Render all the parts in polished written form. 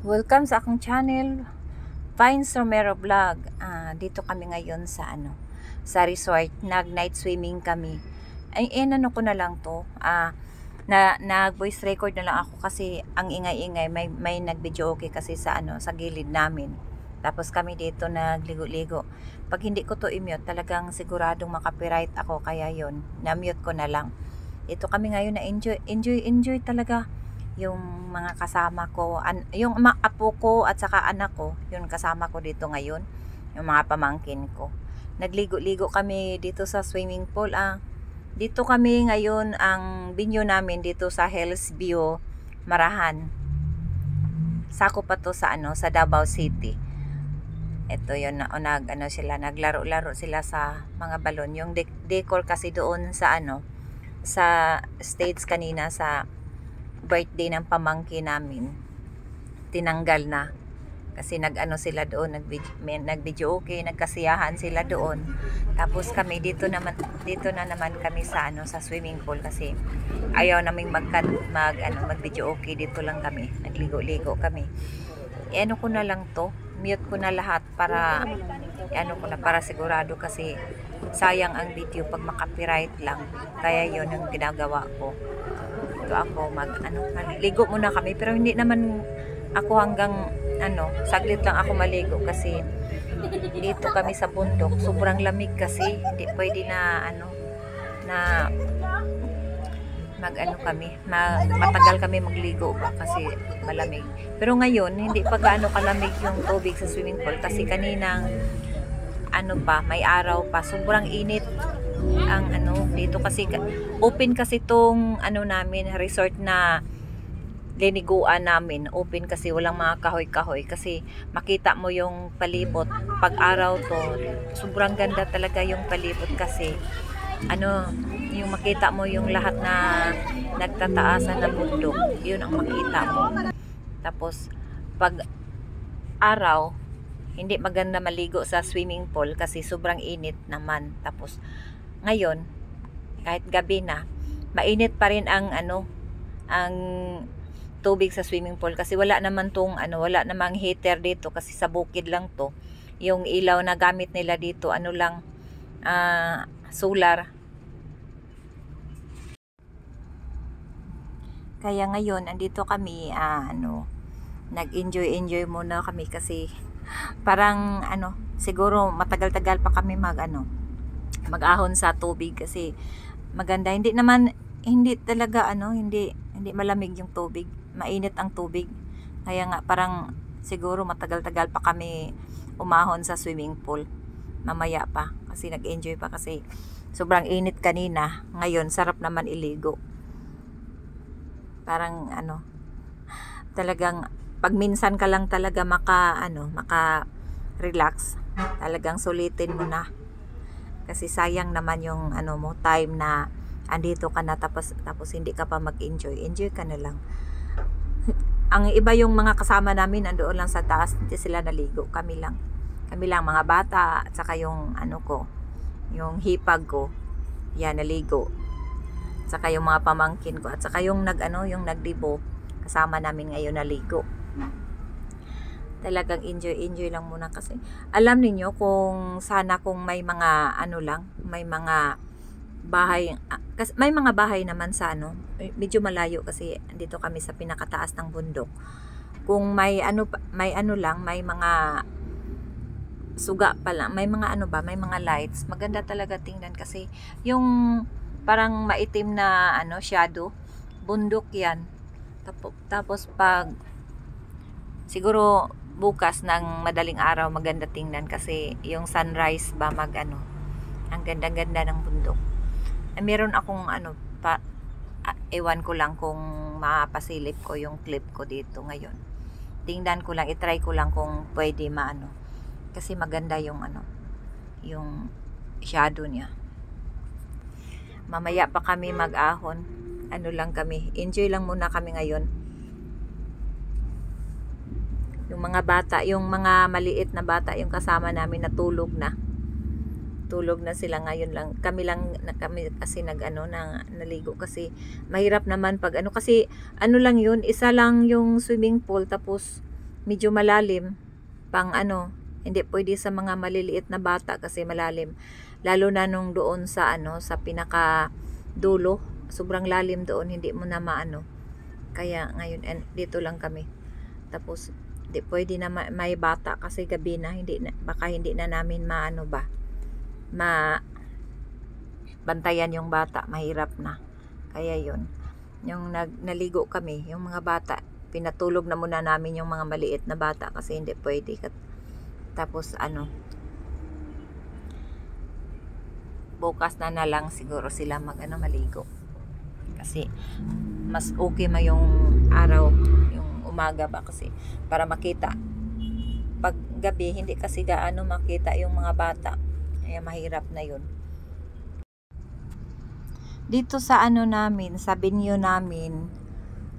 Welcome sa akong channel, Vines Romero Vlog. Dito kami ngayon sa sa resort. Nag-night swimming kami. Ay, ano ko na lang to. Nag-voice record na lang ako kasi ang ingay-ingay. May nag-video okay kasi sa sa gilid namin. Tapos kami dito nagligo-ligo. Pag hindi ko to i-mute, talagang siguradong makapiright ako. Kaya yon, na-mute ko na lang. Ito kami ngayon na enjoy talaga yung mga kasama ko, yung apo ko at saka anak ko, yung kasama ko dito ngayon, yung mga pamangkin ko. Nagligo-ligo kami dito sa swimming pool. Dito kami ngayon, ang venue namin dito sa Hills View, Marahan. Sako pa to sa sa Davao City. Ito yun, sila, naglaro-laro sila sa mga balon. Yung decor kasi doon sa sa stage kanina sa birthday ng pamangkin namin, tinanggal na kasi sila doon, nag-video okay, nagkasiyahan sila doon. Tapos kami dito na naman kami sa sa swimming pool kasi ayaw naming mag-video okay. Dito lang kami, nagligo-ligo kami. Ko na lang to, mute ko na lahat para para sigurado kasi sayang ang video pag makapiright lang. Kaya yon ang ginagawa ko. Ito ako maligo muna kami, pero hindi naman ako hanggang saglit lang ako maligo kasi dito kami sa bundok, sobrang lamig kasi hindi pwede na na matagal kami magligo ba kasi malamig. Pero ngayon hindi pa gaano kalamig yung tubig sa swimming pool kasi kaninang may araw pa, sobrang init ang dito kasi open kasi tong namin resort na liniguan namin, open kasi walang mga kahoy-kahoy kasi makita mo yung palibot pag araw to. Sobrang ganda talaga yung palibot kasi yung makita mo yung lahat na nagtataasan ng bundok, yun ang makita mo. Tapos pag araw hindi maganda maligo sa swimming pool kasi sobrang init naman. Tapos ngayon kahit gabi na, mainit pa rin ang ang tubig sa swimming pool kasi wala naman wala namang heater dito kasi sa bukid lang to. Yung ilaw na gamit nila dito lang, solar. Kaya ngayon andito kami, nag-enjoy muna kami kasi parang siguro matagal-tagal pa kami mag-ahon sa tubig kasi maganda. Hindi talaga hindi malamig yung tubig, mainit ang tubig. Kaya nga parang siguro matagal-tagal pa kami umahon sa swimming pool mamaya pa kasi nag-enjoy pa kasi sobrang init kanina. Ngayon sarap naman iligo. Parang talagang pag minsan ka lang talaga maka relax, talagang sulitin mo na kasi sayang naman yung mo time na andito ka na tapos hindi ka pa enjoy ka na lang. Ang iba yung mga kasama namin andoon lang sa taas, hindi sila naligo. Kami lang mga bata at saka yung yung hipag ko, yan, naligo. At saka yung mga pamangkin ko at saka yung yung nagdibo kasama namin ngayon naligo. Talagang enjoy lang muna kasi alam niyo kung sana kung may mga may mga bahay, kasi may mga bahay naman sa medyo malayo kasi dito kami sa pinakataas ng bundok. Kung may may mga suga pa lang, may mga may mga lights, maganda talaga tingnan kasi yung parang maitim na shadow, bundok yan. Tapos pag siguro bukas ng madaling araw maganda tingnan kasi yung sunrise ba ang ganda-ganda ng bundok. Meron akong ewan ko lang kung mapasilip ko yung clip ko dito ngayon. Tingnan ko lang, itry ko lang kung pwede kasi maganda yung yung shadow niya. Mamaya pa kami mag-ahon. Lang kami, enjoy lang muna kami ngayon. Yung mga bata, yung mga maliit na bata, yung kasama namin natulog na. Tulog na sila ngayon lang. Kami kasi naligo kasi mahirap naman pag kasi lang yun, isa lang yung swimming pool tapos medyo malalim, pang ano, hindi pwede sa mga maliliit na bata kasi malalim. Lalo na nung doon sa ano, sa pinaka dulo, sobrang lalim doon, hindi mo na maano. Kaya ngayon dito lang kami. Tapos hindi pwede na may bata kasi gabi na, baka hindi na namin maano ba, bantayan yung bata, mahirap na. Kaya yun, yung naligo kami, yung mga bata, pinatulog na muna namin yung mga maliit na bata kasi hindi pwede. Tapos ano, bukas na lang siguro sila maligo. Kasi mas okay yung araw, yung umaga ba, kasi para makita. Pag gabi hindi kasi gaano makita yung mga bata, kaya mahirap na yun. Dito sa ano namin, sa venue namin,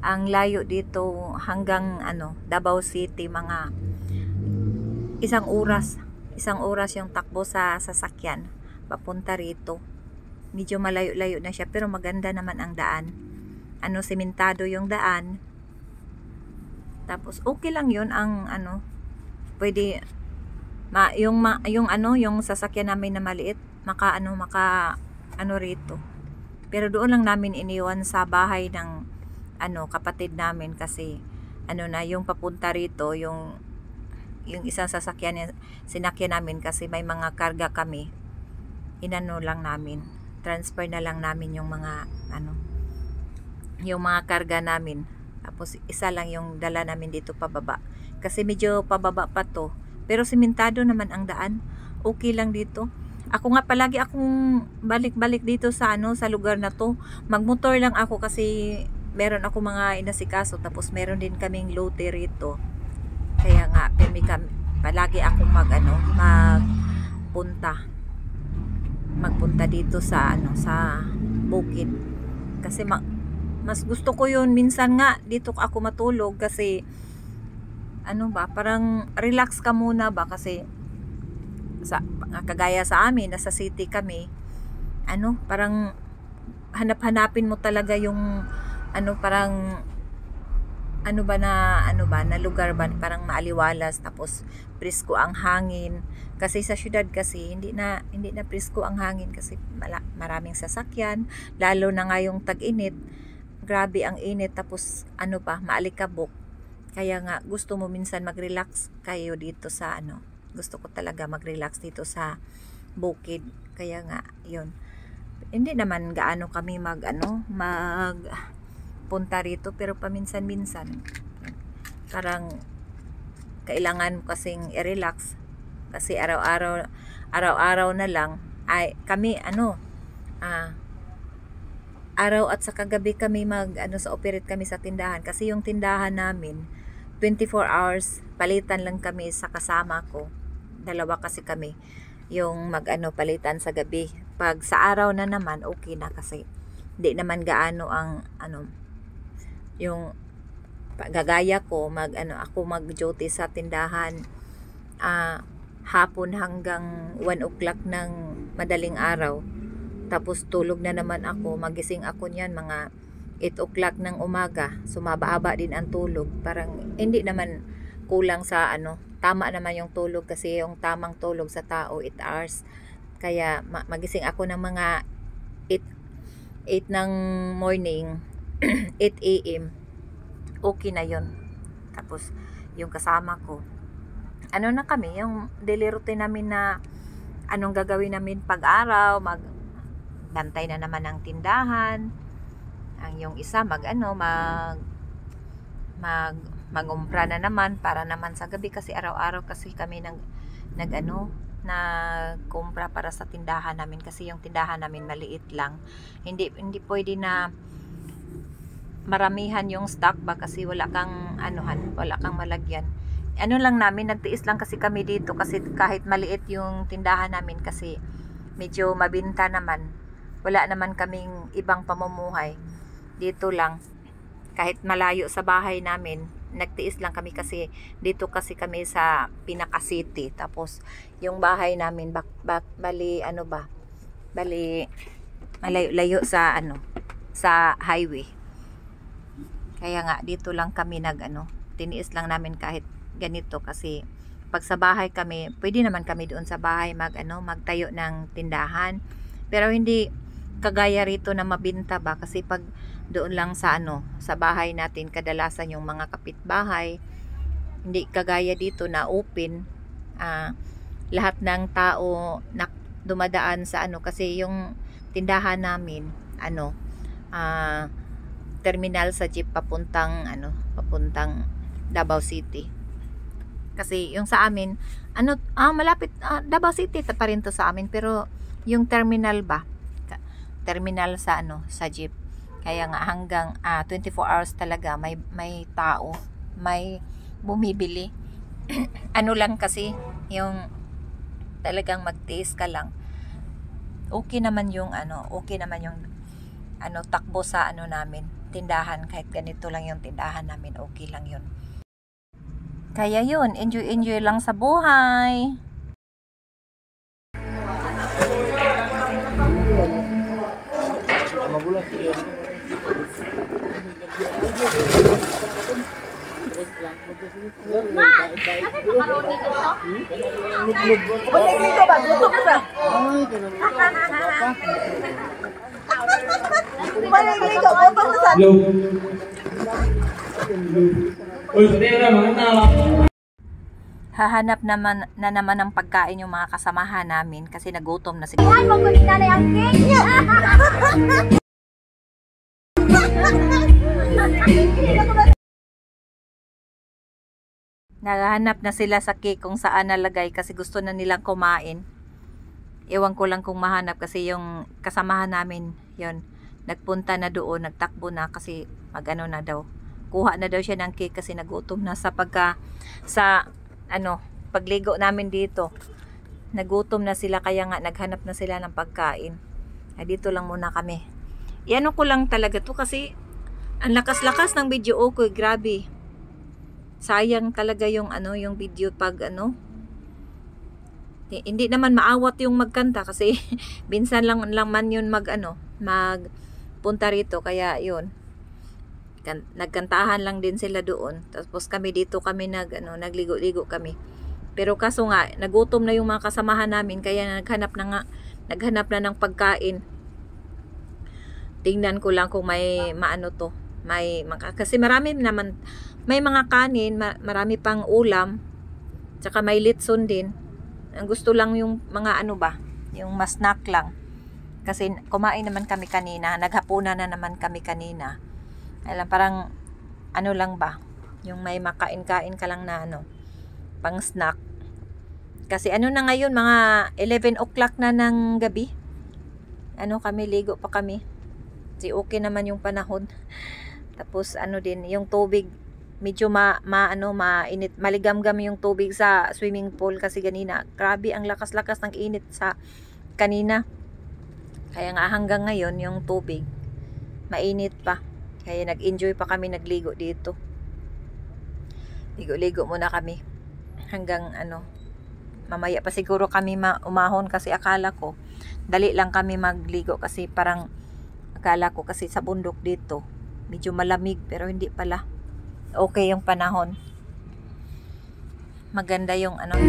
ang layo dito hanggang ano, Davao City, mga isang oras yung takbo sa sasakyan papunta rito. Medyo malayo-layo na siya, pero maganda naman ang daan. Ano, sementado yung daan. Tapos okay lang yun ang ano, pwede yung sasakyan namin na maliit, maka ano rito. Pero doon lang namin iniwan sa bahay ng ano, kapatid namin kasi ano na yung papunta rito, yung isang sasakyan sinakyan namin kasi may mga karga kami. Inano lang namin, transfer na lang namin yung mga ano, yung mga karga namin. Tapos isa lang yung dala namin dito pababa. Kasi medyo pababa pa to. Pero simentado naman ang daan. Okay lang dito. Ako nga palagi akong balik-balik dito sa ano, sa lugar na to. Magmotor lang ako kasi meron ako mga inasikaso. Tapos meron din kaming lote rito. Kaya nga palagi akong magpunta dito sa ano, sa bukid. Kasi mas gusto ko yun. Minsan nga dito ako matulog kasi ano ba, parang relax ka muna ba, kasi kagaya sa amin, nasa city kami, ano, parang hanapin mo talaga yung ano, parang ano ba na lugar ba, parang maaliwalas, tapos presko ang hangin. Kasi sa syudad kasi hindi na presko ang hangin kasi maraming sasakyan, lalo na nga yung tag-init, grabe ang init, tapos ano pa, maalikabok. Kaya nga gusto mo minsan mag-relax kayo dito sa ano, gusto ko talaga mag-relax dito sa bukid. Kaya nga yun, hindi naman gaano kami punta rito, pero paminsan-minsan parang kailangan mo kasing i-relax kasi araw-araw na lang ay kami araw at saka gabi kami sa operate kami sa tindahan, kasi yung tindahan namin 24 hours, palitan lang kami sa kasama ko. Dalawa kasi kami yung palitan sa gabi. Pag sa araw na naman, okay na kasi hindi naman gaano ang yung gagaya ko ako mag-duty sa tindahan hapon hanggang 1 o'clock ng madaling araw. Tapos tulog na naman ako, magising ako niyan mga 8 o'clock ng umaga. Sumababa din ang tulog. Parang hindi naman kulang sa tama naman yung tulog, kasi yung tamang tulog sa tao 8 hours. Kaya magising ako ng mga 8 ng morning, 8 a.m. Okay na yun. Tapos yung kasama ko, na kami, yung daily routine namin na anong gagawin namin pag-araw, magbantay na naman ng tindahan. Ang yung isa magumpra na naman para naman sa gabi, kasi araw-araw kasi kami nagkumpra para sa tindahan namin, kasi yung tindahan namin maliit lang. Hindi pwede na maramihan yung stock ba, kasi wala kang malagyan. Lang namin, nagtiis lang kasi kami dito, kasi kahit maliit yung tindahan namin, kasi medyo mabinta naman, wala naman kaming ibang pamumuhay. Dito lang, kahit malayo sa bahay namin, nagtiis lang kami, kasi dito kasi kami sa pinaka city. Tapos yung bahay namin bali malayo sa sa highway. Kaya nga dito lang kami tiniis lang namin kahit ganito kasi pag sa bahay kami, pwede naman kami doon sa bahay magtayo ng tindahan. Pero hindi kagaya rito na mabinta ba, kasi pag doon lang sa sa bahay natin kadalasan yung mga kapitbahay, hindi kagaya dito na open, lahat ng tao na dumadaan sa kasi yung tindahan namin terminal sa jeep papuntang Davao City. Kasi yung sa amin malapit, Davao City pa rin to sa amin, pero yung terminal ba, terminal sa sa jeep, kaya nga hanggang 24 hours talaga may tao, may bumibili. Lang kasi yung talagang magtiis ka lang, okay naman yung takbo sa namin tindahan. Kahit ganito lang yung tindahan namin, okay lang yun. Kaya yun, enjoy lang sa buhay. Ma, ano yung makaroni dito? Butik dito ba? Lutok ba? Butik dito, butok sa saan? Hahanap naman ng pagkain yung mga kasamahan namin kasi nagutom na siguro. Ay, magulit na yung cake! Naghahanap na sila sa cake kung saan nalagay kasi gusto na nilang kumain. Ewan ko lang kung mahanap kasi yung kasamahan namin, yun, nagpunta na doon, nagtakbo na kasi na daw. Kuha na daw siya ng cake kasi nagutom na pagligo namin dito. Nagutom na sila kaya nga naghanap na sila ng pagkain. Ay, dito lang muna kami. Iano ko lang talaga to kasi ang lakas-lakas ng video ko, grabe. Sayang talaga yung yung video pag hindi naman maawat yung magkanta kasi binsan lang man yun magpunta rito, kaya yun, nagkantahan lang din sila doon, tapos kami dito kami nagligo-ligo kami. Pero kaso nga nagutom na yung mga kasamahan namin, kaya naghanap na ng pagkain. Tingnan ko lang kung may kasi marami naman, may mga kanin, marami pang ulam, tsaka may litson din. Ang gusto lang yung mga yung mas snack lang. Kasi kumain naman kami kanina, naghapunan na naman kami kanina. Alam, parang lang ba, yung may makain-kain ka lang na pang snack. Kasi na ngayon, mga 11 o'clock na ng gabi. Kami, ligo pa kami. Kasi okay naman yung panahon. Tapos din, yung tubig medyo mainit, maligamgam yung tubig sa swimming pool kasi kanina, grabe ang lakas-lakas ng init sa kanina. Kaya nga hanggang ngayon yung tubig mainit pa. Kaya nag-enjoy pa kami, nagligo dito. Ligo-ligo muna kami hanggang mamaya pa siguro kami umahon kasi akala ko dali lang kami magligo kasi parang akala ko kasi sa bundok dito medyo malamig, pero hindi pala. Okay yung panahon. Maganda yung naman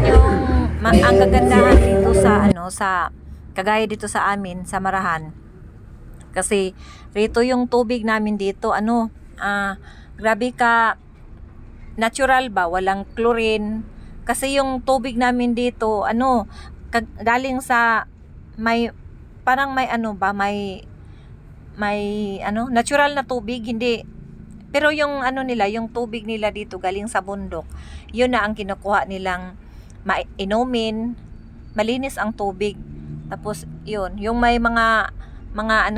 yung ang kagandahan dito sa kagaya dito sa amin sa Marahan. Kasi rito yung tubig namin dito grabe ka natural ba, walang chlorine. Kasi yung tubig namin dito galing sa parang may natural na tubig, hindi. Pero yung yung tubig nila dito galing sa bundok. Yun na ang kinukuha nilang inumin. Malinis ang tubig. Tapos yun, yung may mga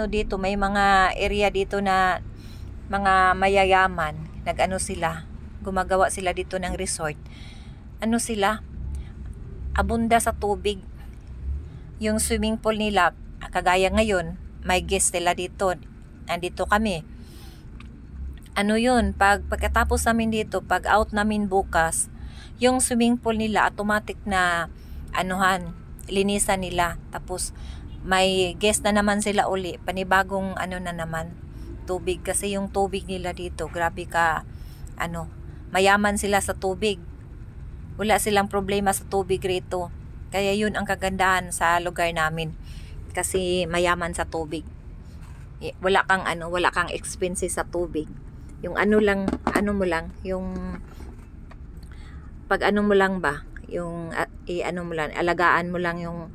dito, may mga area dito na mga mayayaman, sila, gumagawa sila dito ng resort. Sila, abunda sa tubig. Yung swimming pool nila, kagaya ngayon, may guest nila dito. Andito kami. Yun, pagkatapos namin dito, pag out namin bukas, yung swimming pool nila, automatic na linisan nila. Tapos, may guest na naman sila uli, panibagong na naman, tubig. Kasi yung tubig nila dito, grabe ka, mayaman sila sa tubig. Wala silang problema sa tubig rito. Kaya yun ang kagandahan sa lugar namin. Kasi mayaman sa tubig. Wala kang expenses sa tubig. Yung alagaan mo lang yung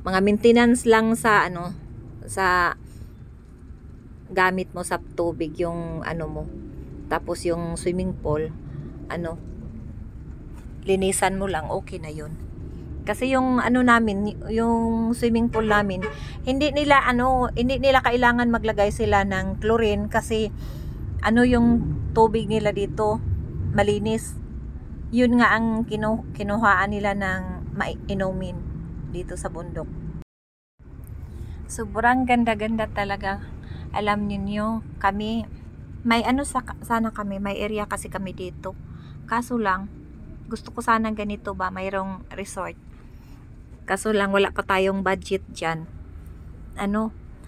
mga maintenance lang sa sa gamit mo sa tubig, yung tapos yung swimming pool, linisan mo lang, okay na yun. Kasi yung yung swimming pool namin, hindi nila kailangan maglagay sila ng chlorine kasi yung tubig nila dito malinis. Yun nga ang kinuhaan nila ng inumin dito sa bundok. Sobrang ganda-ganda talaga. Alam niyo, kami may sana kami, may area kasi kami dito. Kaso lang, gusto ko sana ganito ba, mayroong resort. Kaso lang, wala pa tayong budget dyan.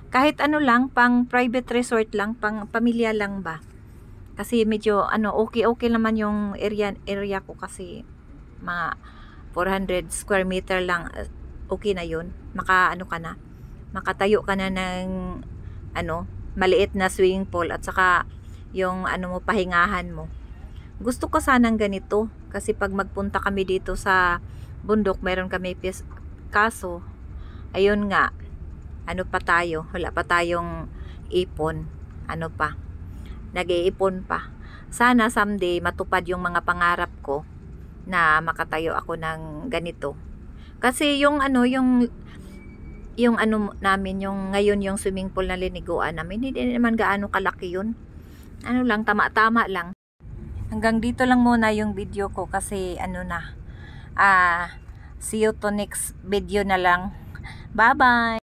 Kahit lang, pang private resort lang, pang pamilya lang ba. Kasi medyo, okay naman yung area ko kasi mga 400 square meter lang, okay na yun. Makatayo ka na ng, maliit na swimming pool at saka yung, pahingahan mo. Gusto ko sanang ganito kasi pag magpunta kami dito sa bundok, mayroon kami kaso, ayun nga, wala pa tayong ipon, nag-iipon pa. Sana someday matupad yung mga pangarap ko na makatayo ako ng ganito. Kasi yung namin, yung ngayon yung swimming pool na liniguan namin, hindi naman gaano kalaki yun. Tama-tama lang. Hanggang dito lang muna yung video ko kasi see you to next video na lang. Bye-bye!